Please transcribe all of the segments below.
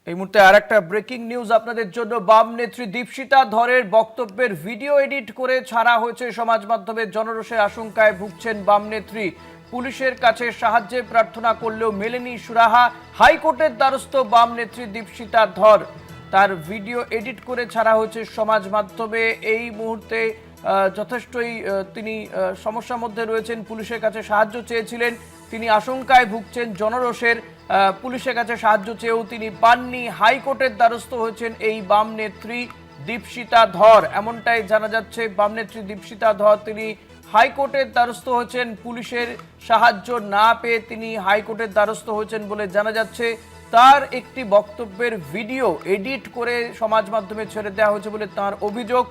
এই মুহূর্তে আরেকটা ব্রেকিং নিউজ আপনাদের জন্য। বাম নেত্রী দীপশিতা ধরের বক্তব্যের ভিডিও এডিট করে ছাড়া হয়েছে সমাজ মাধ্যমে। জনরোষের আশঙ্কায় ভুগছেন বাম নেত্রী। পুলিশের কাছে সাহায্যের প্রার্থনা করলেও মেলেনি সুরাহা। হাইকোর্টের দ্বারস্থ বাম নেত্রী দীপশিতা ধর, তার ভিডিও এডিট করে ছাড়া হয়েছে সমাজ মাধ্যমে। এই মুহূর্তে যথেষ্টই তিনি সমস্যার মধ্যে রয়েছেন। পুলিশের কাছে সাহায্য চেয়েছিলেন, তিনি আশঙ্কায় ভুগছেন জনরোষের। পুলিশের কাছে সাহায্য চেয়েও তিনি পাননি। হাইকোর্টের দ্বারস্থ হয়েছেন এই বাম নেত্রী দীপশিতা ধর, এমনটাই জানা যাচ্ছে। বাম নেত্রী দীপশিতা ধর তিনি হাইকোর্টের দ্বারস্থ হয়েছেন। পুলিশের সাহায্য না পেয়ে তিনি হাইকোর্টের দ্বারস্থ হয়েছেন বলে জানা যাচ্ছে। তার একটি বক্তব্যের ভিডিও এডিট করে সমাজ মাধ্যমে ছেড়ে দেওয়া হয়েছে বলে তার অভিযোগ,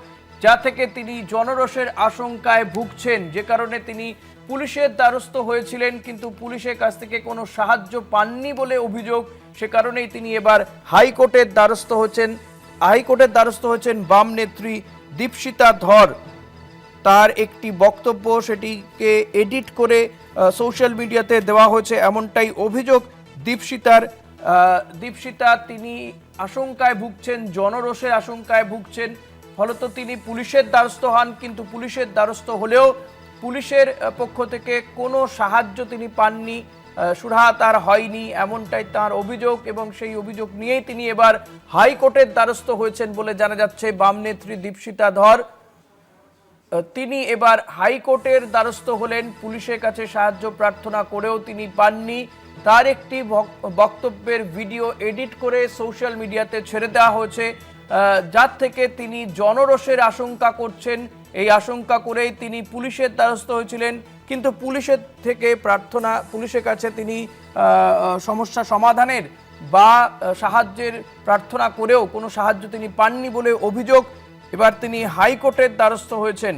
যা থেকে তিনি জনরোষের আশঙ্কায় ভুগছেন, যে কারণে তিনি পুলিশের দ্বারস্থ হয়েছিলেন কিন্তু পুলিশের কাছ থেকে কোনো সাহায্য পাননি বলে অভিযোগ। সে কারণেই তিনি এবার হাইকোর্টের দ্বারস্থ হয়েছেন বাম নেত্রী দীপশিতা ধর। তার একটি বক্তব্য, সেটিকে এডিট করে সোশ্যাল মিডিয়াতে দেওয়া হয়েছে, এমনটাই অভিযোগ দীপশিতা তিনি আশঙ্কায় ভুগছেন, জনরোষের আশঙ্কায় ভুগছেন। ফলত তিনি পুলিশের দ্বারস্থ হন, কিন্তু পুলিশের দ্বারস্থ হলেও পুলিশের পক্ষ থেকে কোনো সাহায্য তিনি পাননি, সুরাহা তার হয়নি, এমনটাই তার অভিযোগ। এবং সেই অভিযোগ নিয়েই তিনি এবার হাইকোর্টের দ্বারস্থ হয়েছেন বলে জানা যাচ্ছে। বাম নেত্রী দীপশিতা ধর তিনি এবার হাইকোর্টের দ্বারস্থ হলেন। পুলিশের কাছে সাহায্য প্রার্থনা করেও তিনি পাননি। তার একটি বক্তব্যের ভিডিও এডিট করে সোশ্যাল মিডিয়াতে ছেড়ে দেওয়া হয়েছে, যার থেকে তিনি জনরোষের আশঙ্কা করছেন। এই আশঙ্কা করেই তিনি পুলিশের দ্বারস্থ হয়েছিলেন, কিন্তু পুলিশের কাছে তিনি সমস্যা সমাধানের বা সাহায্যের প্রার্থনা করেও কোনো সাহায্য তিনি পাননি বলে অভিযোগ। এবার তিনি হাইকোর্টের দ্বারস্থ হয়েছেন।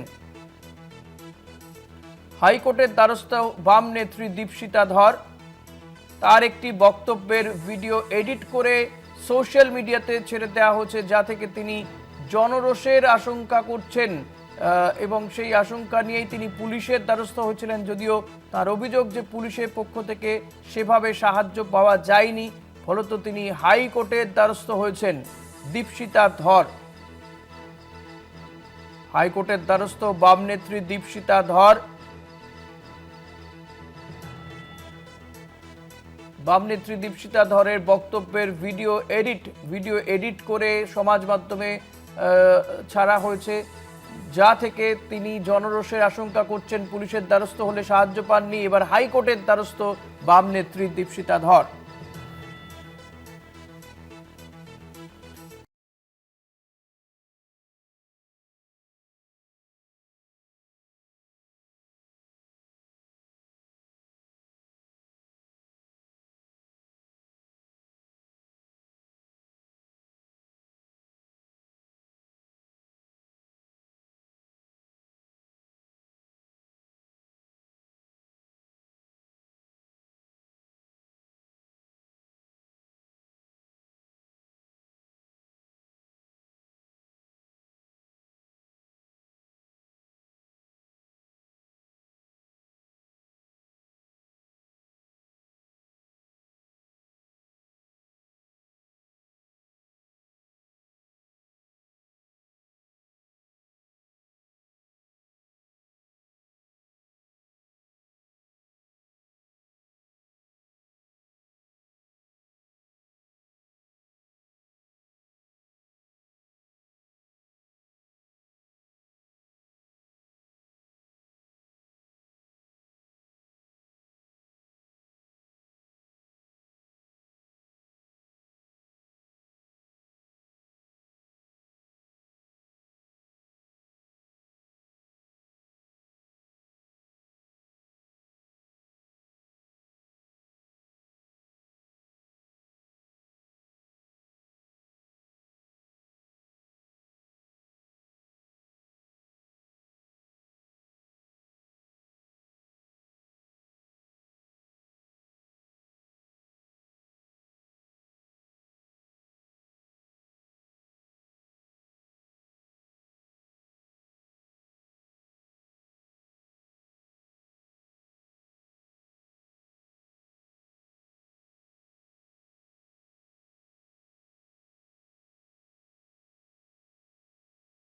হাইকোর্টের দ্বারস্থ বাম নেত্রী দীপশিতা ধর, তার একটি বক্তব্যের ভিডিও এডিট করে সোশ্যাল মিডিয়াতে ছেড়ে দেওয়া হয়েছে, যা থেকে তিনি জনরোষের আশঙ্কা করছেন এবং সেই আশঙ্কা নিয়েই তিনি পুলিশের দ্বারস্থ হয়েছিলেন। যদিও তার অভিযোগ যে পুলিশের পক্ষ থেকে সেভাবে সাহায্য পাওয়া যায়নি, ফলত তিনি হাইকোর্টের দ্বারস্থ হয়েছেন দীপশিতা ধর। হাইকোর্টের দ্বারস্থ বাম নেত্রী দীপশিতা ধর। বাম নেত্রী দীপশিতা ধরের বক্তব্যের ভিডিও এডিট করে সমাজ মাধ্যমে ছাড়া হয়েছে, যা থেকে তিনি জনরোষের আশঙ্কা করছেন, পুলিশের দ্বারস্থ হলে সাহায্য পাননি। এবার হাইকোর্টের দ্বারস্থ বাম নেত্রী দীপশিতা ধর।